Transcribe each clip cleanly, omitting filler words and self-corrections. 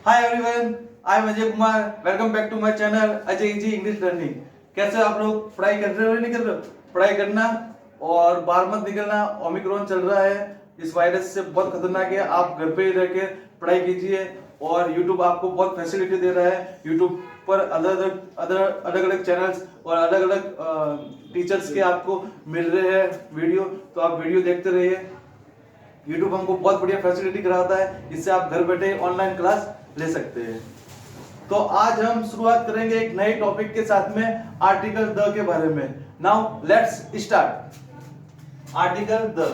Hi everyone, I am Ajay Kumar. Welcome back to my channel Ajay easy English learning. कैसे हो आप लोग? पढ़ाई कर रहे हो या नहीं कर रहे हो? पढ़ाई करना और बाहर मत निकलना। ओमिक्रॉन चल रहा है, इस वायरस से बहुत खतरनाक है। आप घर पे ही रह के पढ़ाई कीजिए और यूट्यूब आपको बहुत फैसिलिटी दे रहा है। यूट्यूब पर अलग अलग चैनल्स और अलग अलग टीचर्स के आपको मिल रहे हैं वीडियो, तो आप वीडियो देखते रहिए। यूट्यूब हमको बहुत बढ़िया फैसिलिटी कराता है, इससे आप घर बैठे ऑनलाइन क्लास ले सकते हैं। तो आज हम शुरुआत करेंगे एक नए टॉपिक के साथ में, आर्टिकल द के बारे में। Now let's start. Article the.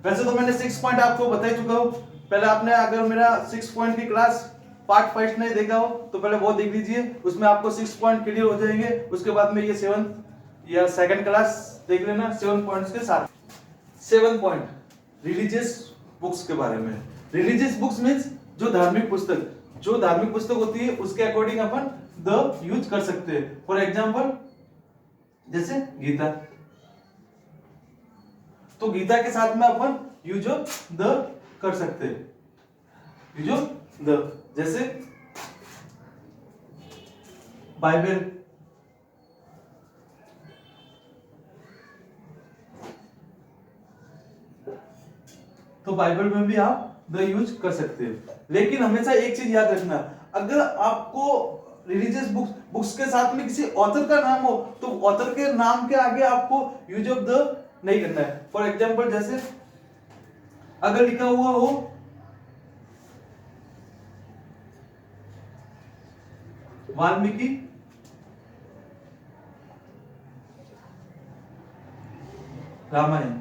वैसे तो मैंने 6 पॉइंट आपको बता चुका हूं। पहले आपने अगर मेरा 6 पॉइंट की क्लास पार्ट फर्स्ट नहीं देखा हो तो पहले वो देख लीजिए, उसमें आपको 6 पॉइंट क्लियर हो जाएंगे। उसके बाद में ये 7 या सेकंड क्लास देख लेना 7 पॉइंट्स के साथ। 7 पॉइंट रिलीजियस बुक्स के बारे में। रिलीजियस बुक्स मींस जो धार्मिक पुस्तक होती है उसके अकॉर्डिंग अपन द यूज कर सकते हैं। फॉर एग्जांपल जैसे गीता, तो गीता के साथ में अपन यूज ऑफ द कर सकते हैं। यूज ऑफ द जैसे बाइबल, तो बाइबल में भी आप द यूज कर सकते हैं। लेकिन हमेशा एक चीज याद रखना, अगर आपको रिलीजियस बुक्स के साथ में किसी ऑथर का नाम हो तो ऑथर के नाम के आगे आपको यूज ऑफ द नहीं करना है। फॉर एग्जांपल जैसे अगर लिखा हुआ हो वाल्मीकि रामायण,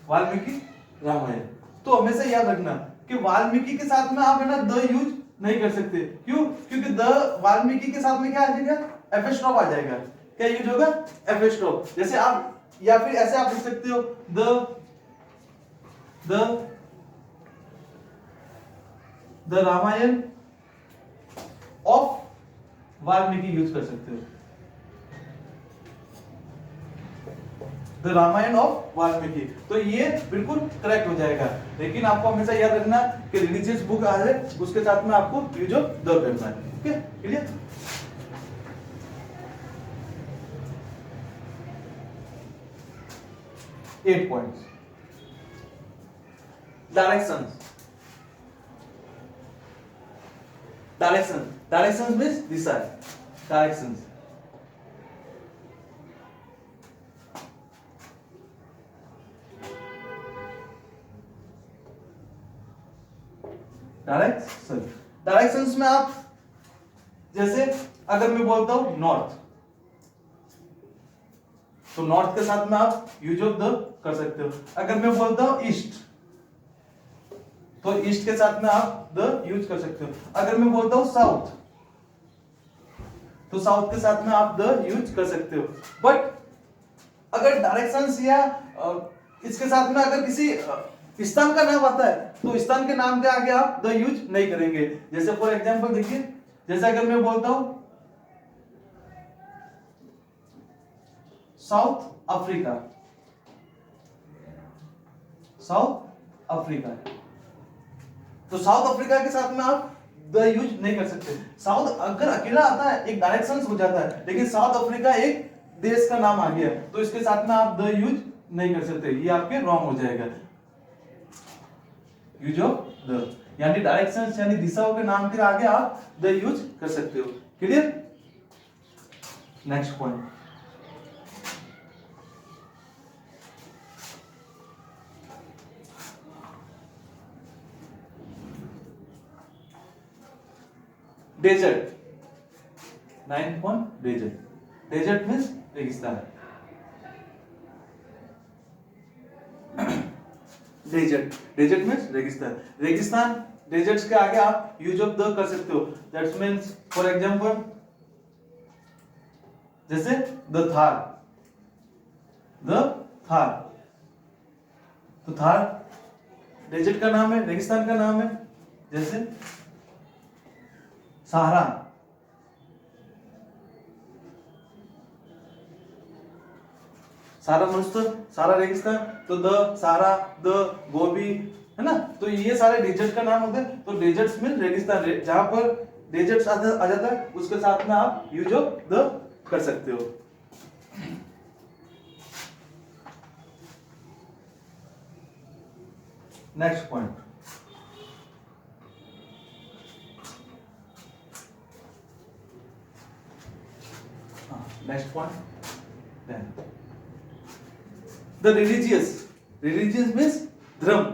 वाल्मीकि रामायण, तो हमेशा याद रखना कि वाल्मीकि के साथ में आप है ना द यूज नहीं कर सकते। क्यों? क्योंकि द वाल्मीकि के साथ में क्या आ जाएगा? एफिस्टॉप आ जाएगा। क्या यूज होगा? एफिस्टॉप। जैसे आप या फिर ऐसे आप लिख सकते हो the Ramayana of Valmiki use कर सकते हो। द रामायण ऑफ वाल्मीकि, तो ये बिल्कुल करेक्ट हो जाएगा। लेकिन आपको हमेशा याद रखना कि रिलीजियस बुक आ जाए उसके साथ में आपको यूज ऑफ द करना है। Okay, clear? Eight points. Directions means दिशा। डायरेक्शंस डायरेक्शंस में आप जैसे अगर मैं बोलता हूं नॉर्थ, तो नॉर्थ के साथ में आप यूज ऑफ द कर सकते हो। अगर मैं बोलता हूं ईस्ट, तो ईस्ट के साथ में आप द यूज कर सकते हो। अगर मैं बोलता हूं साउथ, तो साउथ के साथ में आप द यूज कर सकते हो। बट अगर डायरेक्शंस या इसके साथ में अगर किसी स्थान का नाम आता है तो स्थान के नाम के आगे आप द यूज नहीं करेंगे। जैसे फॉर एग्जांपल देखिए, जैसे अगर मैं बोलता हूं साउथ अफ्रीका, साउथ अफ्रीका, तो साउथ अफ्रीका के साथ में आप द यूज नहीं कर सकते। साउथ अगर अकेला आता है एक डायरेक्शंस हो जाता है, लेकिन साउथ अफ्रीका एक देश का नाम आ गया तो इसके साथ में आप द यूज नहीं कर सकते, ये आपके रॉन्ग हो जाएगा। यूज ऑफ द यानी डायरेक्शंस यानी दिशाओं के नाम के आगे आप द यूज कर सकते हो। Clear? Next point, desert. 9 point desert. Desert means रेगिस्तान। डेजर्ट मींस रेगिस्तान। रेगिस्तान डेजर्ट्स के आगे आप यूज ऑफ द कर सकते हो। दैट्स मींस फॉर एग्जांपल जैसे द थार, तो थार डेजर्ट का नाम है, रेगिस्तान का नाम है। जैसे सहारा, सारा मस्त, सारा रेगिस्तान, तो द सहारा, द गोबी, है ना। तो ये सारे डेजर्ट का नाम होते हैं। तो डेजर्ट्स में रेगिस्तान, जहां पर डेजर्ट्स आ जाता है उसके साथ में आप यूज ऑफ द कर सकते हो। Next point, next point, the religious means धर्म।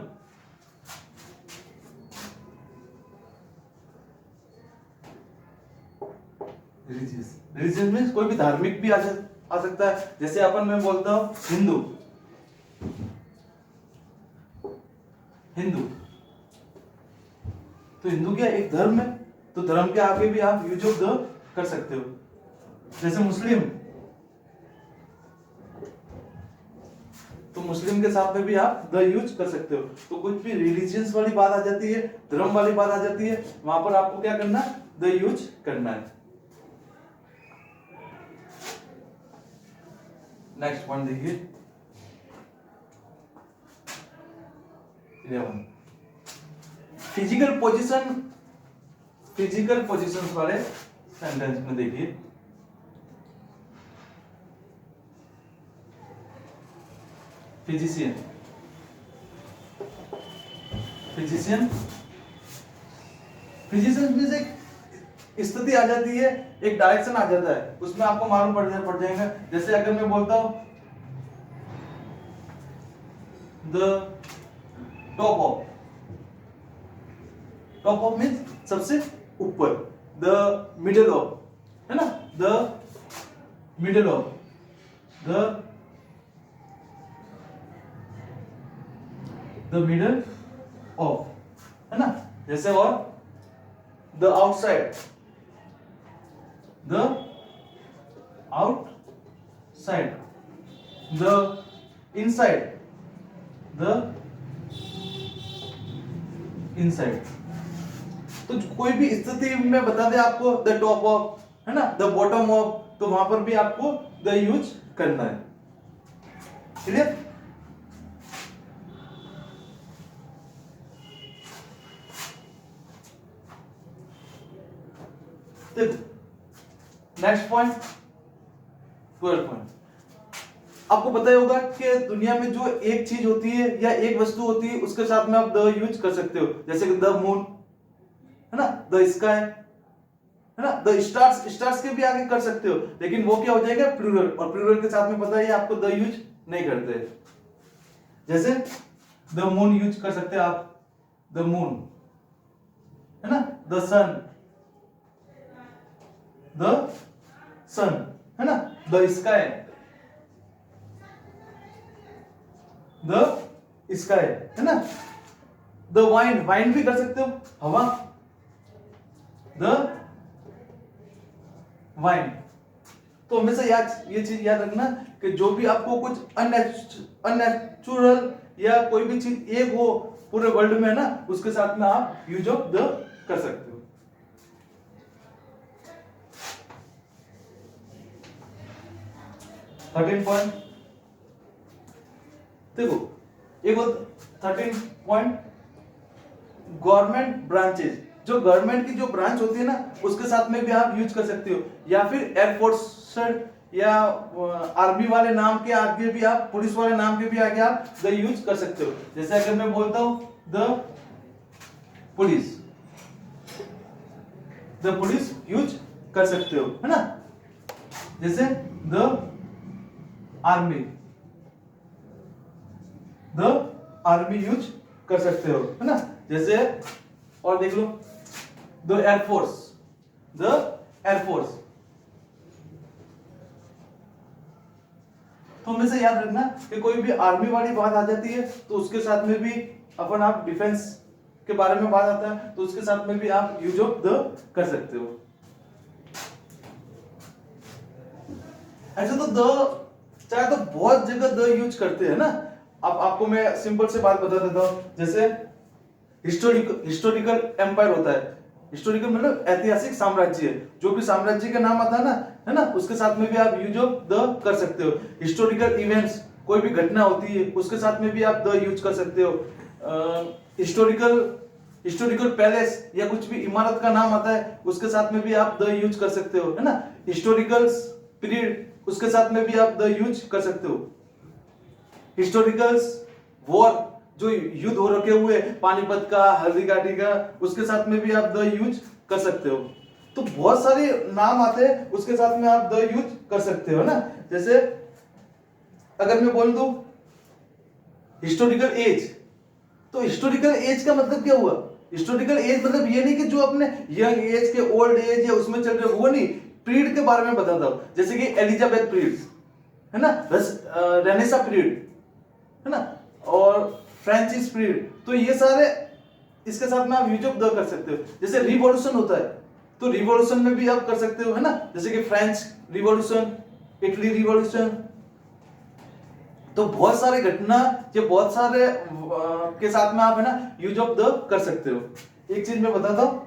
रिलीजियस मीन्स कोई भी धार्मिक भी आ सकता है। जैसे अपन मैं बोलता हूं हिंदू, तो हिंदू क्या एक धर्म है, तो धर्म के आगे भी आप यूज ऑफ द कर सकते हो। जैसे मुस्लिम, तो मुस्लिम के साथ में भी आप द यूज कर सकते हो। तो कुछ भी रिलीजियंस वाली बात आ जाती है, धर्म वाली बात आ जाती है, वहां पर आपको क्या करना, द यूज करना है। नेक्स्ट पॉइंट देखिए 11, फिजिकल पोजीशन वाले सेंटेंस में देखिए, फिजिशियन मीन्स एक स्थिति आ जाती है, एक डायरेक्शन आ जाता है, उसमें आपको मालूम पड़ जाएगा। जैसे अगर मैं बोलता हूं द टॉप ऑफ मीन्स सबसे ऊपर, द मिडल ऑफ, है ना, the middle of, the middle of, है ना। जैसे और द आउटसाइड, द इनसाइड, तो कोई भी स्थिति में बता दे आपको द टॉप ऑफ, है ना, द बॉटम ऑफ, तो वहां पर भी आपको द यूज करना है। क्लियर? देखो नेक्स्ट पॉइंट 12 पॉइंट, आपको पता ही होगा कि दुनिया में जो एक चीज होती है या एक वस्तु होती है उसके साथ में आप द यूज कर सकते हो। जैसे कि द मून, है ना, द स्काई, है ना, द स्टार्स के भी आगे कर सकते हो, लेकिन वो क्या हो जाएगा, प्लूरल, और प्लूरल के साथ में पता है आपको द यूज नहीं करते। जैसे द मून यूज कर सकते हैं आप, द मून, है ना, द सन, है ना, द स्काई, है ना, द वाइन भी कर सकते हो, हवा, द वाइन। तो हमेशा ये चीज याद रखना कि जो भी आपको कुछ अननेचुरल या कोई भी चीज एक हो पूरे वर्ल्ड में, है ना, उसके साथ में आप यूज ऑफ द कर सकते हो। थर्टीन पॉइंट देखो, एक 13 पॉइंट, गवर्नमेंट ब्रांचेस, जो गवर्नमेंट की जो ब्रांच होती है ना उसके साथ में भी आप यूज कर सकते हो, या फिर एयरफोर्स या आर्मी वाले नाम के आगे भी आप, पुलिस वाले नाम के भी आगे आप द यूज कर सकते हो। जैसे अगर मैं बोलता हूं द पुलिस यूज कर सकते हो, है ना। जैसे द आर्मी यूज कर सकते हो, है ना। जैसे और देख लो द एयरफोर्स, तो हमेशा याद रखना कि कोई भी आर्मी वाली बात आ जाती है तो उसके साथ में भी अपन, आप डिफेंस के बारे में बात आता है तो उसके साथ में भी आप यूज ऑफ द कर सकते हो। ऐसे तो द चाहे तो बहुत जगह द यूज करते हैं ना। अब आपको मैं सिंपल से बात बता देता हूं, जैसे हिस्टोरिकल एम्पायर होता है, हिस्टोरिकल मतलब ऐतिहासिक साम्राज्य, जो भी साम्राज्य का नाम आता है ना, है ना, उसके साथ में भी आप यूज ऑफ द कर सकते हो। हिस्टोरिकल इवेंट्स, कोई भी घटना होती है उसके साथ में भी आप द यूज कर सकते हो। हिस्टोरिकल हिस्टोरिकल पैलेस या कुछ भी इमारत का नाम आता है उसके साथ में भी आप द यूज कर सकते हो, है ना। हिस्टोरिकल पीरियड उसके साथ में भी आप द यूज कर सकते हो। हिस्टोरिकल्स वॉर जो युद्ध हो रखे हुए पानीपत का, हल्दी घाटी का, उसके साथ में भी आप द यूज कर सकते हो। तो बहुत सारे नाम आते हैं उसके साथ में आप द यूज कर सकते हो ना। जैसे अगर मैं बोल दूं हिस्टोरिकल एज, तो हिस्टोरिकल एज का मतलब क्या हुआ? हिस्टोरिकल एज मतलब ये नहीं कि जो अपने यंग एज के, ओल्ड एज या उसमें चल रहे, वो नहीं, पीरियड के बारे में बताता हूं। जैसे कि एलिजाबेथ पीरियड, है ना, रेनेसा पीरियड, है ना, और फ्रेंचिस पीरियड। तो ये सारे इसके साथ में आप यूज ऑफ द कर सकते हो। जैसे रिवॉल्यूशन होता है तो रिवॉल्यूशन में भी आप कर सकते हो, है ना। जैसे कि फ्रेंच रिवॉल्यूशन, इटली रिवॉल्यूशन। तो बहुत सारे घटना, ये बहुत सारे के साथ में आप, है ना, यूज ऑफ द कर सकते हो। एक चीज मैं बताता हूं,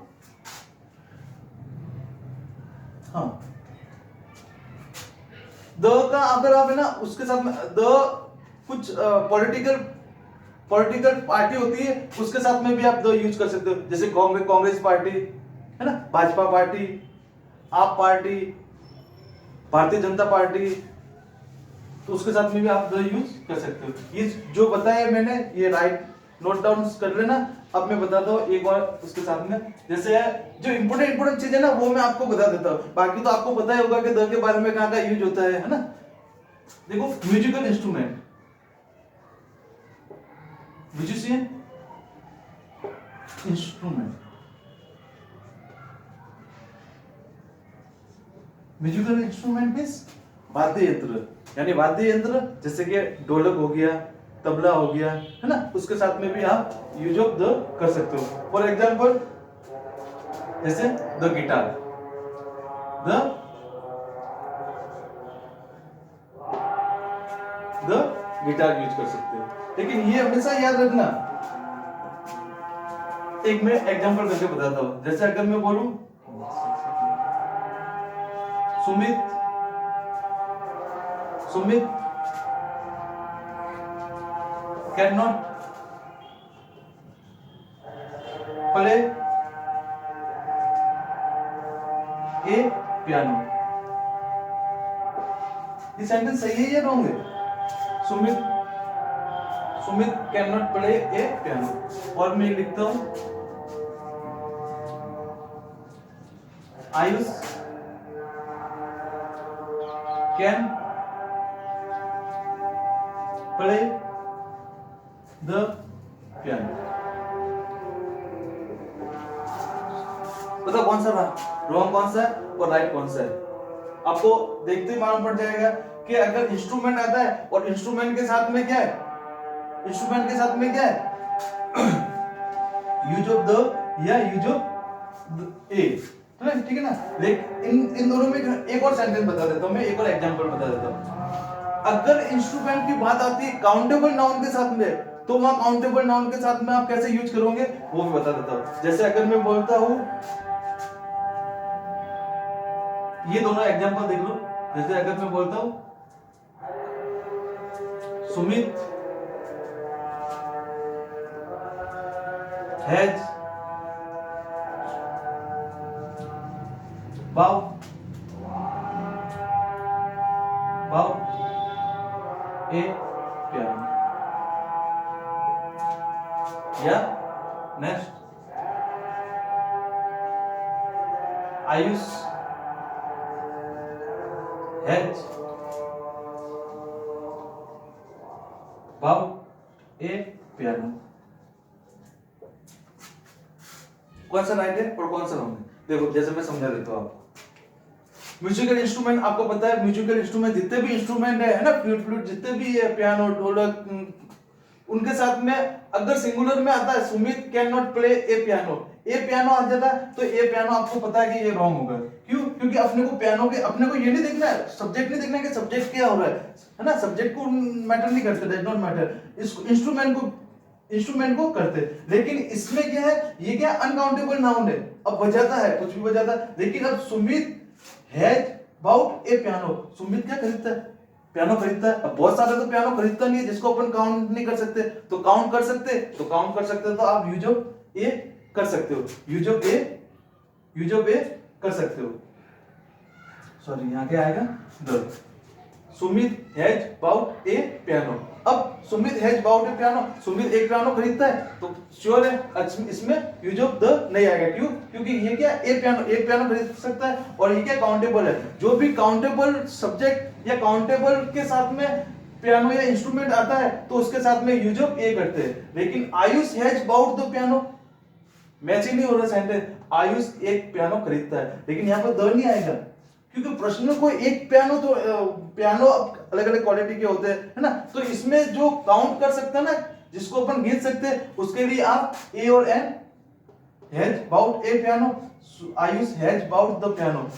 हाँ, द का अगर आप, है ना, उसके साथ में द कुछ पॉलिटिकल पार्टी होती है उसके साथ में भी आप द यूज कर सकते हो। जैसे कांग्रेस पार्टी, है ना, भाजपा पार्टी, आप पार्टी, भारतीय जनता पार्टी, तो उसके साथ में भी आप द यूज कर सकते हो। ये जो बताया मैंने, ये राइट नोट डाउन कर लेना। अब मैं बताता हूँ एक बार उसके साथ में, जैसे जो इंपोर्टेंट चीज है ना वो मैं आपको बता देता हूँ। बाकी तो आपको पता ही होगा कि द के बारे में कहाँ का यूज होता है ना। देखो musical instrument, musician instrument, musical instrument means वाद्य यंत्र, यानी वाद्य यंत्र जैसे कि ढोलक हो गया, तबला हो गया, है ना, उसके साथ में भी आप यूज ऑफ द कर सकते हो। फॉर एग्जांपल जैसे the guitar, the guitar use कर सकते हो। लेकिन ये हमेशा याद रखना, एक मैं एग्जांपल करके बताता हूं। जैसे अगर मैं बोलूं Sumit can not play a piano, ये सेंटेंस सही है या रॉन्ग है? Sumit can not play a piano. और मैं लिखता हूं Ayush can play the piano. बताओ कौन सा था, रॉन्ग कौन सा है और राइट कौन सा है? आपको देखते ही मालूम पड़ जाएगा कि अगर इंस्ट्रूमेंट आता है और इंस्ट्रूमेंट के साथ में क्या है, इंस्ट्रूमेंट के साथ में क्या है, यूज ऑफ द या यूज ऑफ ए, ठीक है ना। लेकिन इन दोनों में एक और सेंटेंस बता देता हूं मैं, एक और एग्जांपल बता देता हूं। अगर इंस्ट्रूमेंट की बात आती है काउंटेबल नाउन के साथ में, तो वहां काउंटेबल नाउन के साथ में आप कैसे यूज करोगे वो भी बता देता हूं। जैसे अगर मैं बोलता हूं, ये दोनों एग्जांपल देख लो। जैसे अगर मैं बोलता हूं Sumit has bought a piano, या next Ayush has bought a piano। कौन सा राइट है और कौन सा रॉन्ग है? देखो जैसे मैं समझा देता हूं आपको। म्यूजिकल इंस्ट्रूमेंट आपको पता है, म्यूजिकल इंस्ट्रूमेंट जितने भी इंस्ट्रूमेंट है ना, फ्लूट जितने भी है, पियानो, ढोलक, उनके साथ में अगर सिंगुलर में आता है Sumit can not play a piano, a piano आ जाता है तो ए पियानो आपको पता है कि ये रॉन्ग होगा। क्यों? क्योंकि अपने को पियानो के, अपने को ये नहीं देखना है, सब्जेक्ट नहीं देखना है कि सब्जेक्ट क्या हो रहा है ना, सब्जेक्ट को मैटर नहीं करते, दैट नॉट मैटर, इस इंस्ट्रूमेंट को करते। लेकिन इसमें क्या है, ये क्या अनकाउंटेबल नाउन है, अब बजाता है, कुछ भी बजाता है। लेकिन अब Sumit has bought a piano, Sumit क्या खरीदता है? पियानो खरीदता है। अब बहुत सारे तो पियानो खरीदता नहीं है जिसको अपन काउंट नहीं कर सकते, तो काउंट कर सकते, तो काउंट कर सकते तो आप यूज ऑफ ए कर सकते हो, यूज ऑफ ए कर सकते हो। सॉरी यहाँ क्या आएगा, the Sumit has bought a piano. अब Sumit has bought a piano, Sumit एक पियानो खरीदता है तो श्योर है इसमें यूज ऑफ द नहीं आएगा। क्यों? क्योंकि ये क्या ए पियानो, एक पियानो खरीद सकता है और ये क्या काउंटेबल है। जो भी काउंटेबल सब्जेक्ट या काउंटेबल के साथ में पियानो या इंस्ट्रूमेंट आता है तो उसके साथ में यूज ऑफ ए करते हैं। लेकिन Ayush has bought the piano, match ही नहीं हो रहा सेंटेंस। आयुष एक पियानो खरीदता है, लेकिन यहाँ पर द नहीं आएगा क्योंकि प्रश्न में कोई एक पियानो, तो पियानो अलग अलग क्वालिटी के होते हैं, है ना। तो इसमें जो काउंट कर सकते हैं ना, जिसको अपन गिन सकते हैं, उसके लिए आप ए और an, has bought a piano, Ayush has bought the piano.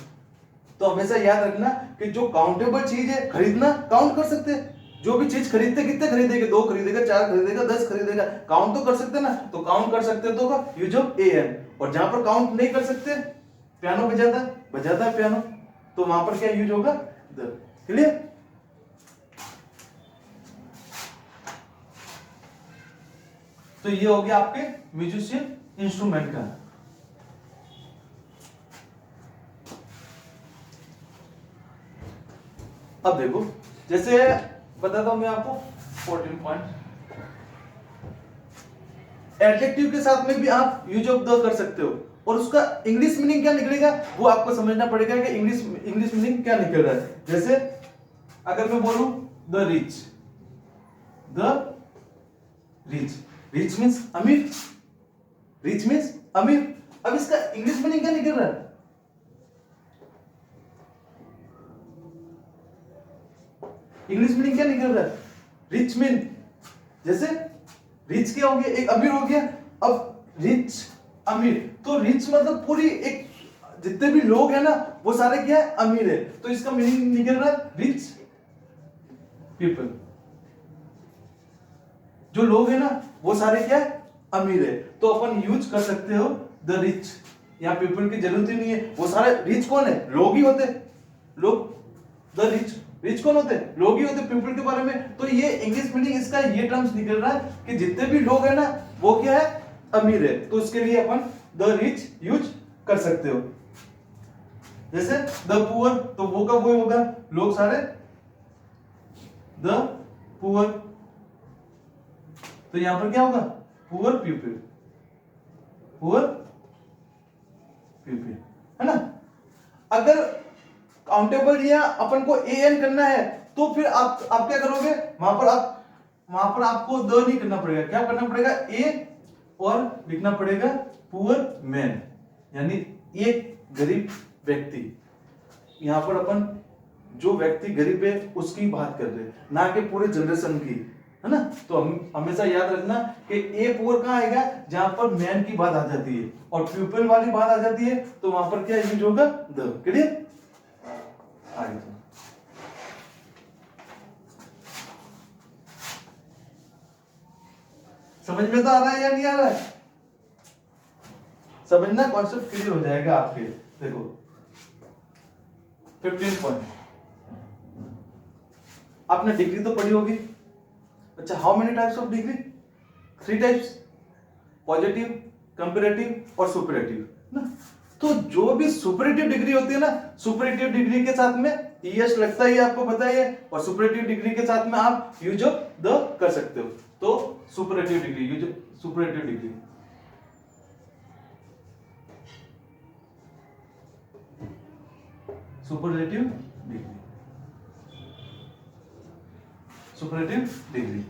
तो हमेशा याद रखना कि जो काउंटेबल चीज है खरीदना, काउंट कर सकते हैं। जो भी चीज खरीदते कितने खरीदेगा, 2 खरीदेगा, 4 खरीदेगा, 10 खरीदेगा, काउंट तो कर सकते ना, तो काउंट कर सकते तो होगा यूज ऑफ ए एन। और जहां पर काउंट नहीं कर सकते, पियानो बजाता है पियानो, तो वहां पर क्या यूज होगा, द। क्लियर? तो ये हो गया आपके म्यूजिशियन इंस्ट्रूमेंट का। अब देखो, जैसे बताता हूं मैं आपको 14 पॉइंट। एडजेक्टिव के साथ में भी आप यूज ऑफ द कर सकते हो, और उसका इंग्लिश मीनिंग क्या निकलेगा वो आपको समझना पड़ेगा कि इंग्लिश मीनिंग क्या निकल रहा है। जैसे अगर मैं बोलूं द रिच, रिच मीन्स अमीर, रिच मीन्स अमीर। अब इसका इंग्लिश मीनिंग क्या निकल रहा है, इंग्लिश मीनिंग क्या निकल रहा है, रिच मीन, जैसे रिच क्या हो गया, एक अमीर हो गया। अब रिच अमीर, तो रिच मतलब पूरी एक, जितने भी लोग हैं ना वो सारे क्या है, अमीर है। तो इसका मीनिंग निकल रहा है रिच पीपल, जो लोग हैं ना वो सारे क्या है, अमीर है। तो अपन यूज कर सकते हो द रिच, यहाँ पीपल की जरूरत ही नहीं है, वो सारे रिच कौन है, लोग ही होते, लोग। द रिच कौन होते, लोग ही होते पीपल के बारे में। तो ये इंग्लिश मीनिंग इसका ये टर्म्स निकल रहा है कि जितने भी लोग हैं ना वो क्या है, अमीर है। तो उसके लिए अपन द रिच यूज कर सकते हो। जैसे द पुअर, तो वो का वो होगा, लोग सारे, द पुअर। तो यहां पर क्या होगा, पुअर पीपल, है ना। अगर काउंटेबल या अपन को ए एन करना है तो फिर आप क्या करोगे, वहां पर आपको द नहीं करना पड़ेगा, क्या करना पड़ेगा, ए और लिखना पड़ेगा पुअर मैन, यानी एक गरीब व्यक्ति। यहां पर अपन जो व्यक्ति गरीब है उसकी बात कर रहे हैं, ना कि पूरे जनरेशन की, है ना। तो हम हमेशा याद रखना कि ए पुअर कहां आएगा, जहां पर मैन की बात आ जाती है और पीपल वाली बात आ जाती है, तो वहां पर क्या यूज होगा, द। क्लियर? आगे समझ में तो आ रहा है या नहीं आ रहा है, समझना, कॉन्सेप्ट क्लियर हो जाएगा आपके। देखो 15 पॉइंट, आपने डिग्री तो पढ़ी होगी। अच्छा, how many types of degree, 3 types, positive, comparative और सुपरलेटिव ना। तो जो भी सुपरलेटिव डिग्री होती है ना, सुपरलेटिव डिग्री के साथ में ईएस लगता ही आपको पता ही है, और सुपरलेटिव डिग्री के साथ में आप यूज ऑफ द कर सकते हो। तो superlative degree, use superlative degree, superlative degree,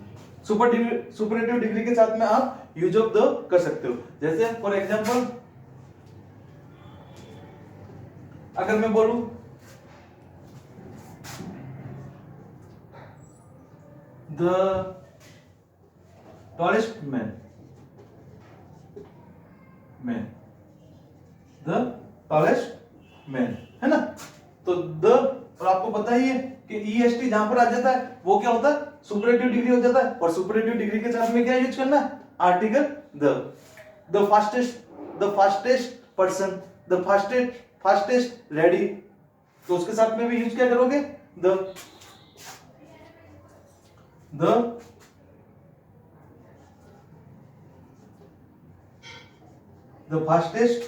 superlative degree के साथ में आप यूज ऑफ द कर सकते हो। जैसे फॉर एग्जांपल अगर मैं बोलूं the tallest man, the tallest man, है ना। तो द, और आपको पता ही है कि ईएसटी जहां पर आ जाता है वो क्या होता है, सुपरलेटिव डिग्री हो जाता है। और सुपरलेटिव डिग्री के साथ में क्या यूज करना, article the fastest person, the fastest ready, तो उसके साथ में भी यूज क्या करोगे, द। द फास्टेस्ट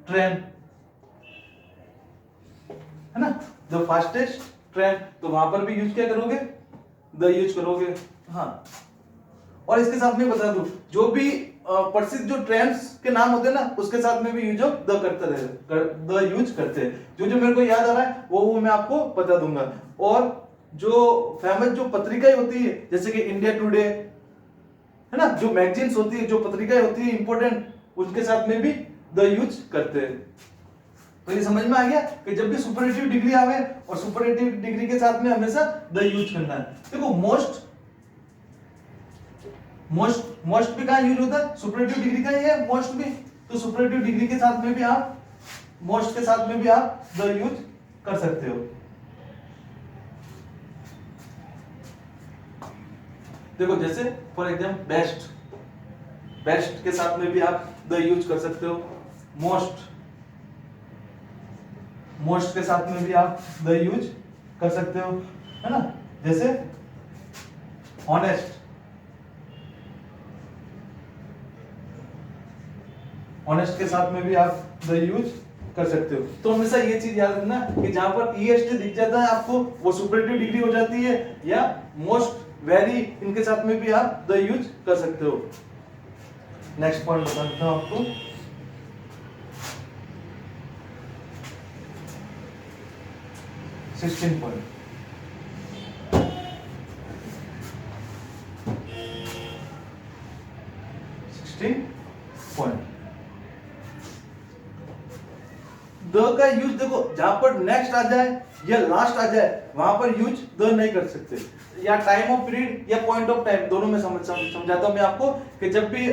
ट्रेन, है ना, द फास्टेस्ट ट्रेन, तो वहां पर भी यूज क्या करोगे, द यूज करोगे। हाँ, और इसके साथ में बता दूं, जो भी प्रसिद्ध जो ट्रेंड्स के नाम होते हैं ना, उसके साथ में भी यूज ऑफ द करते रहे, द यूज करते हैं। जो जो मेरे को याद आ रहा है वो मैं आपको बता दूंगा। और जो फेमस जो पत्रिकाएं होती है, जैसे कि इंडिया टुडे, है ना, जो मैगजीन्स होती है, जो पत्रिकाएं होती है इंपॉर्टेंट, उनके साथ में भी द यूज करते हैं। तो ये समझ में आ गया कि जब भी सुपरलेटिव डिग्री आवे और सुपरलेटिव डिग्री के साथ में हमेशा द यूज करना है। देखो मोस्ट भी कहां यूज होता है, सुपरलेटिव डिग्री का ही है मोस्ट भी, तो सुपरलेटिव डिग्री के साथ में भी आप, मोस्ट के साथ में भी आप द यूज कर सकते हो। देखो जैसे फॉर एग्जाम्पल बेस्ट, बेस्ट के साथ में भी आप द यूज कर सकते हो। मोस्ट, मोस्ट के साथ में भी आप द यूज कर सकते हो, है ना। जैसे ऑनेस्ट, ऑनेस्ट के साथ में भी आप द यूज कर सकते हो। तो हमेशा ये चीज याद रखना कि जहां पर ईएसटी दिख जाता है आपको, वो सुपरलेटिव डिग्री हो जाती है, या मोस्ट, वेरी, इनके साथ में भी आप द यूज कर सकते हो। नेक्स्ट पॉइंट बताता हूं आपको, सिक्सटीन पॉइंट। द का यूज देखो, जहां पर नेक्स्ट आ जाए या लास्ट आ जाए वहां पर यूज द नहीं कर सकते, या टाइम ऑफ पीरियड या पॉइंट ऑफ टाइम, दोनों में समझाता हूं मैं आपको कि जब भी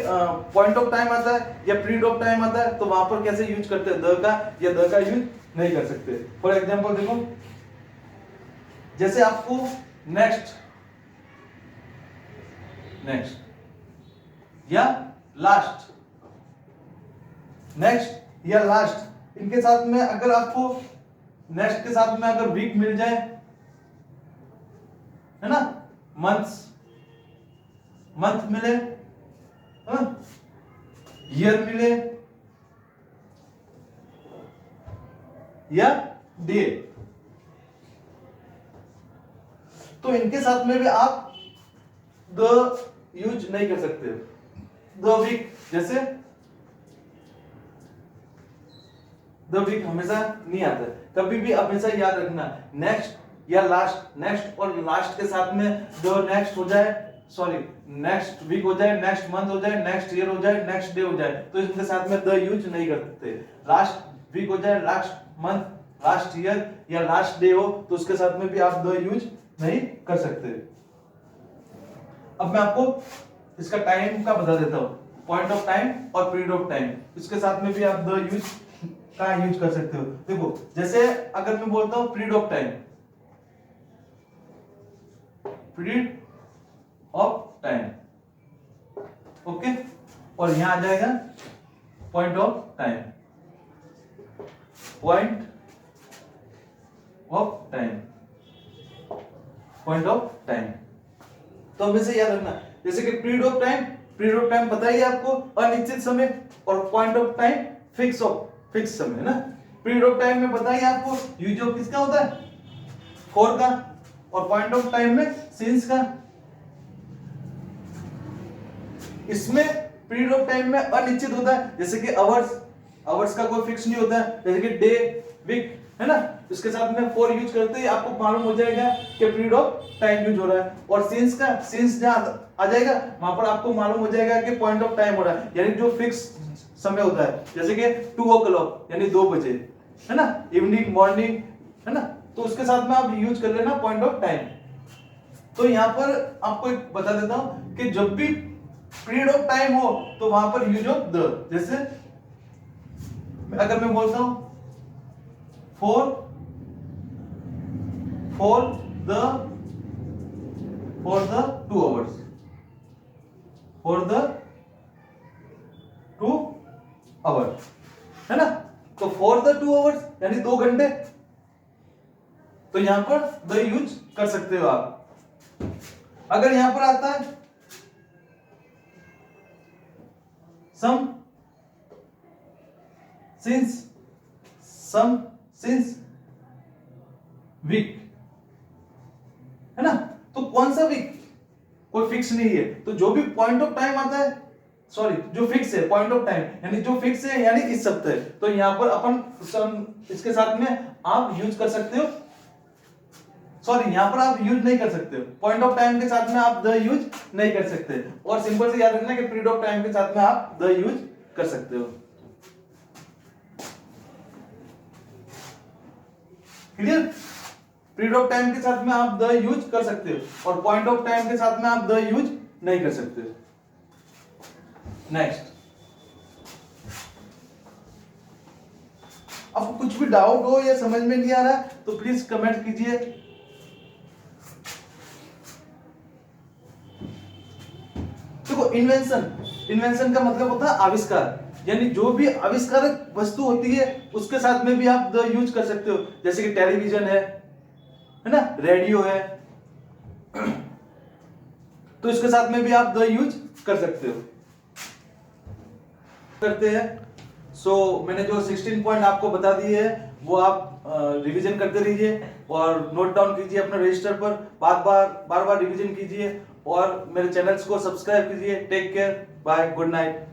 पॉइंट ऑफ टाइम आता है या पीरियड ऑफ टाइम आता है तो वहां पर कैसे यूज करते हैं द का, या द का यूज नहीं कर सकते। फॉर एग्जांपल देखो, जैसे आपको नेक्स्ट, नेक्स्ट या लास्ट, नेक्स्ट या लास्ट, इनके साथ में अगर आपको नेक्स्ट के साथ में अगर वीक मिल जाए, है ना, मंथ्स, मंथ मिले, ईयर मिले, या डे, तो इनके साथ में भी आप द यूज नहीं कर सकते। द वीक, जैसे द वीक हमेशा नहीं आता है, कभी भी हमेशा याद रखना नेक्स्ट या लास्ट, नेक्स्ट और लास्ट के साथ में द नेक्स्ट हो जाए, सॉरी नेक्स्ट वीक हो जाए, नेक्स्ट मंथ हो जाए, नेक्स्ट ईयर हो जाए, नेक्स्ट डे हो जाए, तो इसके साथ में द यूज नहीं करते। लास्ट वीक हो जाए, लास्ट मंथ, लास्ट ईयर या लास्ट डे हो, तो उसके साथ में भी आप द यूज नहीं कर सकते। अब मैं आपको इसका टाइम का बता देता हूं, पॉइंट ऑफ टाइम और पीरियड ऑफ टाइम, इसके साथ में भी आप द यूज का यूज कर सकते हो। देखो जैसे अगर मैं बोलता हूं period of time, period of time, okay, और यहां आ जाएगा point of time, point of time, point of time. तो हमेशा याद रखना, जैसे कि period of time, period of time बताइए आपको अनिश्चित समय, और पॉइंट ऑफ टाइम फिक्स समय, है ना। पीरियड ऑफ टाइम में बताइए आपको यूज ऑफ किसका होता है, फॉर का, और पॉइंट ऑफ टाइम में सिंस का। इसमें पीरियड ऑफ टाइम में अनिश्चित होता है, जैसे कि आवर्स का कोई फिक्स नहीं होता है, जैसे कि डे, वीक, है ना, इसके साथ में फॉर यूज करते ही आपको मालूम हो जाएगा कि पीरियड ऑफ टाइम यूज हो रहा है। और सिंस का, सिंस जहां आ जाएगा वहां पर आपको मालूम हो जाएगा कि पॉइंट ऑफ टाइम हो रहा है, यानी जो फिक्स समय होता है, जैसे कि 2 o'clock यानी 2 बजे, है ना, इवनिंग, मॉर्निंग, है ना, तो उसके साथ में आप यूज कर लेना पॉइंट ऑफ टाइम। तो यहां पर आपको एक बता देता हूं कि जब भी पीरियड ऑफ टाइम हो तो वहां पर यूज ऑफ द, जैसे अगर मैं बोलता हूं for the 2 hours, for the 2 hours, है ना, तो for the 2 hours यानी 2 घंटे, तो यहां पर द यूज कर सकते हो आप। अगर यहां पर आता है सम सिंस वीक, है ना, तो कौन सा वीक, कोई फिक्स नहीं है, तो जो भी पॉइंट ऑफ टाइम आता है, सॉरी जो फिक्स है पॉइंट ऑफ टाइम यानी जो फिक्स है यानी इस सप्ताह, तो यहां पर अपन इसके साथ में आप यूज कर सकते हो, सॉरी यहां पर आप यूज नहीं कर सकते हो, पॉइंट ऑफ टाइम के साथ में आप द यूज नहीं कर सकते, और सिंपल से याद रखना कि पीरियड ऑफ टाइम के साथ में आप द यूज कर सकते हो। क्लियर, पीरियड ऑफ टाइम के साथ में आप द यूज कर सकते हो और पॉइंट ऑफ टाइम के साथ में आप द यूज नहीं कर सकते। नेक्स्ट, आपको कुछ भी डाउट हो या समझ में नहीं आ रहा तो प्लीज कमेंट कीजिए। देखो इन्वेंशन का मतलब होता है आविष्कार, यानी जो भी आविष्कारक वस्तु होती है उसके साथ में भी आप द यूज कर सकते हो, जैसे कि टेलीविजन है ना, रेडियो है, तो इसके साथ में भी आप द यूज कर सकते हो। करते हैं, मैंने जो 16 पॉइंट आपको बता दिए है वो आप रिवीजन करते रहिए और नोट डाउन कीजिए अपने रजिस्टर पर, बार बार रिवीजन कीजिए और मेरे चैनल्स को सब्सक्राइब कीजिए। Take care, bye, good night.